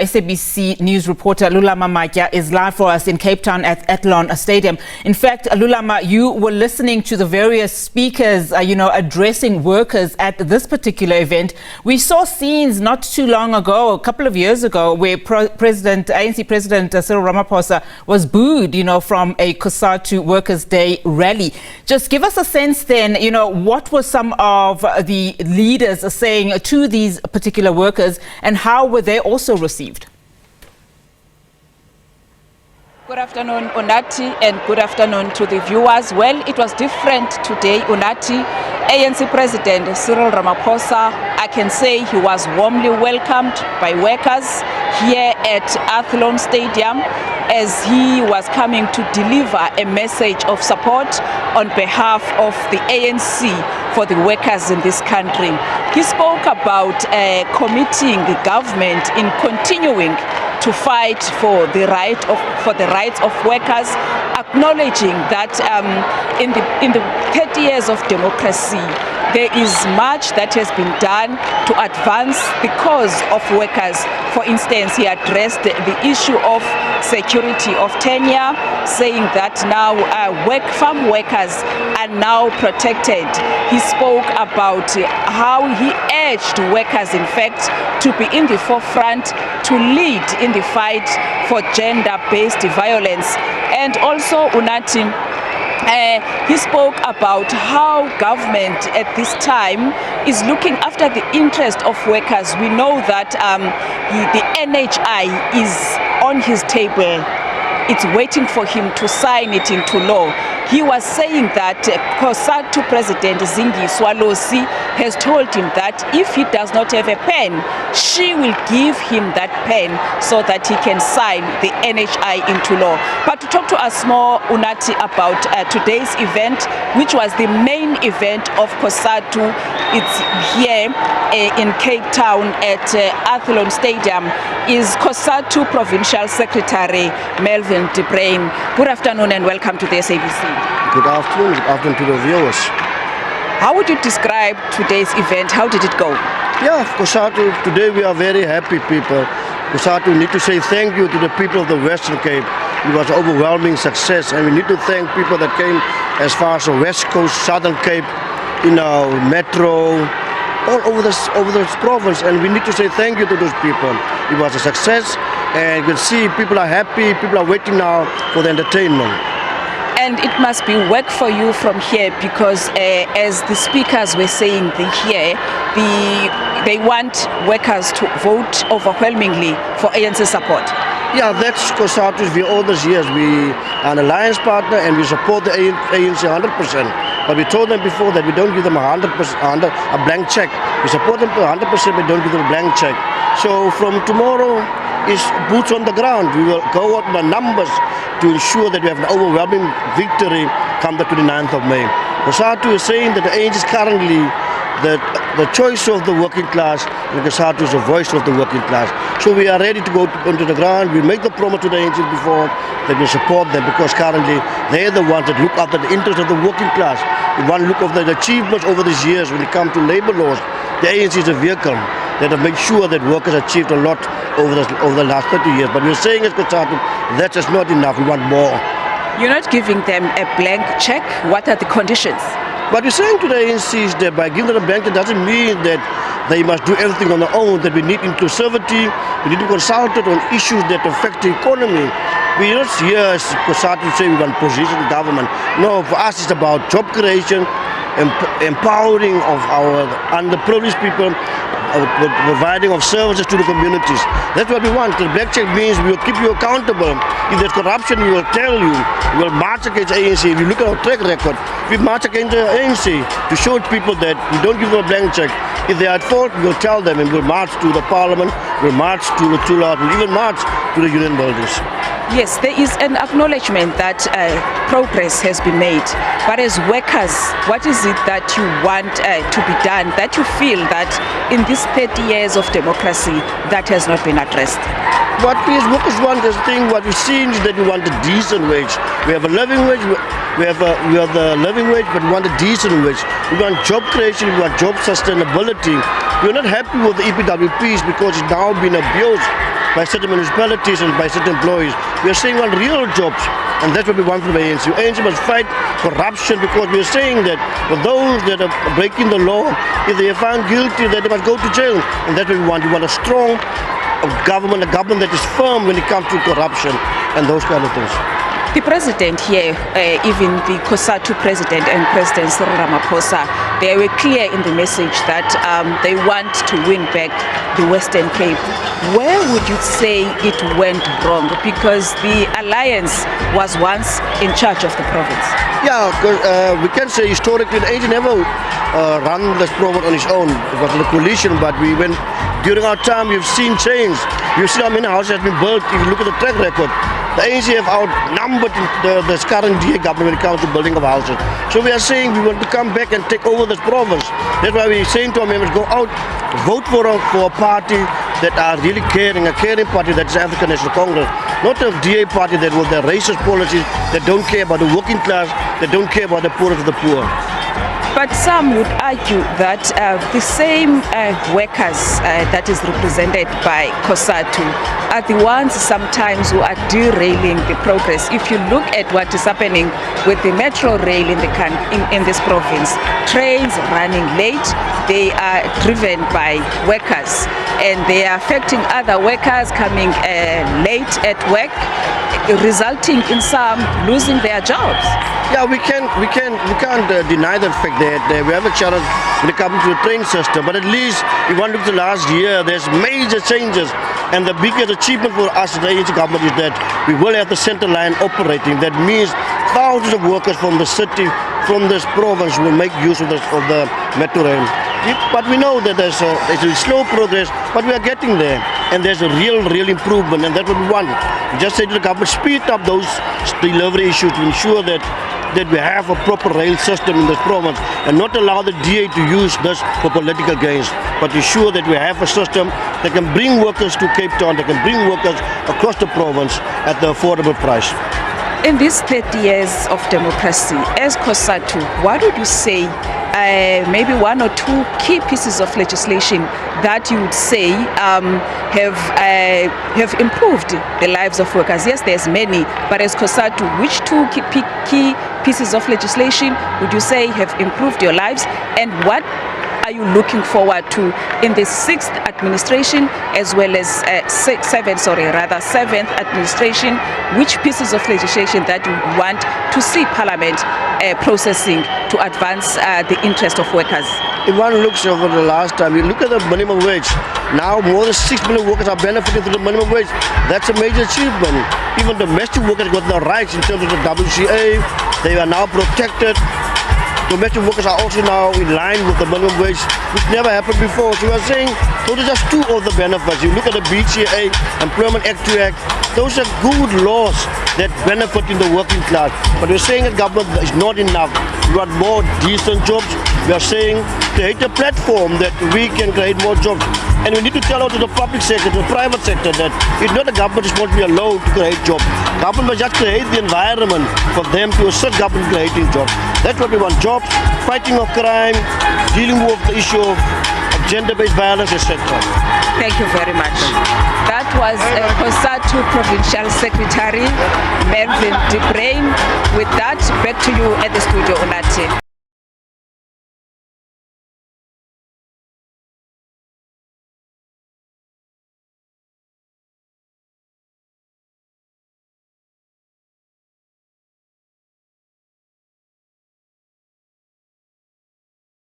SABC News reporter Lulama Matya is live for us in Cape Town at Athlone Stadium. In fact, Lulama, you were listening to the various speakers, addressing workers at this particular event. We saw scenes not too long ago, a couple of years ago, where ANC President Cyril Ramaphosa was booed, from a COSATU Workers' Day rally. Just give us a sense then, what were some of the leaders saying to these particular workers and how were they also received? Good afternoon, Unati, and good afternoon to the viewers. Well, it was different today, Unati. ANC President Cyril Ramaphosa, I can say he was warmly welcomed by workers here at Athlone Stadium as he was coming to deliver a message of support on behalf of the ANC for the workers in this country. He spoke about committing the government in continuing to fight for the rights of workers, acknowledging that in the 30 years of democracy, there is much that has been done to advance the cause of workers. For instance, he addressed the issue of security of tenure, saying that now farm workers are now protected. He spoke about how he urged workers, in fact, to be in the forefront, to lead in the fight for gender-based violence. And also, Unati, he spoke about how government at this time is looking after the interest of workers. We know that the NHI is on his table. It's waiting for him to sign it into law. He was saying that COSATU President Zingi Swalosi has told him that if he does not have a pen, she will give him that pen so that he can sign the NHI into law. But to talk to us more, Unati, about today's event, which was the main event of COSATU, it's here in Cape Town at Athlone Stadium, is COSATU Provincial Secretary Malvern De Bruin. Good afternoon and welcome to the SABC. Good afternoon to the viewers. How would you describe today's event? How did it go? Yeah, COSATU, today we are very happy people. COSATU need to say thank you to the people of the Western Cape. It was an overwhelming success, and we need to thank people that came as far as the West Coast, Southern Cape, Metro, all over this province, and we need to say thank you to those people. It was a success, and you can see people are happy, people are waiting now for the entertainment. And it must be work for you from here because as the speakers were saying they want workers to vote overwhelmingly for ANC support. Yeah, that's COSATU. We all these years, we are an alliance partner and we support the ANC 100%. But we told them before that we don't give them a blank check. We support them 100%, but don't give them a blank check. So from tomorrow is boots on the ground. We will go out with the numbers to ensure that we have an overwhelming victory come the 29th of May. COSATU is saying that the ANC is currently the choice of the working class, and COSATU is the voice of the working class. So we are ready to go onto the ground. We make the promise to the ANC before that we support them because currently they're the ones that look after the interests of the working class. We want to look over the achievements over these years when it comes to labor laws. The ANC is a vehicle that will make sure that workers achieved a lot over the last 30 years. But we're saying as COSATU, that's just not enough. We want more. You're not giving them a blank check. What are the conditions? But we're saying to the ANC is that by giving them a blank check doesn't mean that they must do everything on their own, that we need inclusivity, we need to consult on issues that affect the economy. We're not here as COSATU to say we want position in government. No, for us it's about job creation, empowering of our underprivileged people, providing of services to the communities. That's what we want. The black check means we will keep you accountable. If there's corruption, we will tell you. We will march against ANC. If you look at our track record, we march against the ANC to show people that we don't give them a blank check. If they are at fault, we will tell them and we'll march to the parliament, we'll march to the Tula, we'll even march to the union buildings. Yes, there is an acknowledgement that progress has been made. But as workers, what is it that you want to be done, that you feel that in these 30 years of democracy, that has not been addressed? What we as workers want is what we've seen is that we want a decent wage. We have a living wage, we have the living wage, but we want a decent wage. We want job creation, we want job sustainability. We're not happy with the EPWPs because it's now been abused. by certain municipalities and by certain employees. We are saying we want real jobs, and that's what we want from the ANC. ANC must fight corruption, because we are saying that for those that are breaking the law, if they are found guilty, that they must go to jail, and that's what we want. We want a strong government, a government that is firm when it comes to corruption and those kind of things. The president here, even the COSATU president and President Cyril Ramaphosa, they were clear in the message that they want to win back the Western Cape. Where would you say it went wrong? Because the alliance was once in charge of the province. Yeah, because we can say historically the ANC never run this province on its own. It was a coalition, but during our time we've seen change. You've seen how many houses have been built. If you look at the track record, the ANC have outnumbered the current DA government when it comes to building of houses. So we are saying we want to come back and take over this province. That's why we're saying to our members, go out, vote for a party that are really caring, a caring party that's the African National Congress. Not a DA party that with their racist policies, that don't care about the working class, that don't care about the poorest of the poor. But some would argue that the same workers that is represented by COSATU are the ones sometimes who are derailing the progress. If you look at what is happening with the metro rail in this province, trains running late, they are driven by workers, and they are affecting other workers coming late at work, resulting in some losing their jobs. Yeah, we can't deny the fact that we have a challenge when it comes to the train system. But at least if one looks at last year, there's major changes, and the biggest achievement for us, the ANC government, is that we will have the centre line operating. That means thousands of workers from the city, from this province, will make use of the metro rail. But we know that there's a slow progress, but we are getting there, and there's a real improvement, and that's what we want. We just say to the government, speed up those delivery issues to ensure that we have a proper rail system in this province, and not allow the DA to use this for political gains, but ensure that we have a system that can bring workers to Cape Town, that can bring workers across the province at the affordable price. In these 30 years of democracy, as COSATU, what would you say maybe one or two key pieces of legislation that you would say have improved the lives of workers? Yes, there's many, but as COSATU, which two key pieces of legislation would you say have improved your lives, and what are you looking forward to in the 6th administration as well as 7th administration? Which pieces of legislation that you want to see Parliament processing to advance the interest of workers? If one looks over the last time, you look at the minimum wage. Now more than 6 million workers are benefiting from the minimum wage. That's a major achievement. Even domestic workers got their rights in terms of the WCA. They are now protected. Domestic workers are also now in line with the minimum wage, which never happened before. So we are saying those are just two of the benefits. You look at the BCA, Employment Act 2 Act, those are good laws that benefit in the working class. But we're saying that government is not enough. We want more decent jobs. We are saying create a platform that we can create more jobs. And we need to tell out to the public sector, to the private sector, that it's not the government responsibility alone to create jobs. Government must just create the environment for them to assist government creating jobs. That's what we want: jobs, fighting of crime, dealing with the issue of gender-based violence, etc. Thank you very much. That was COSATU Provincial Secretary Malvern De Bruin. With that, back to you at the studio, Unati.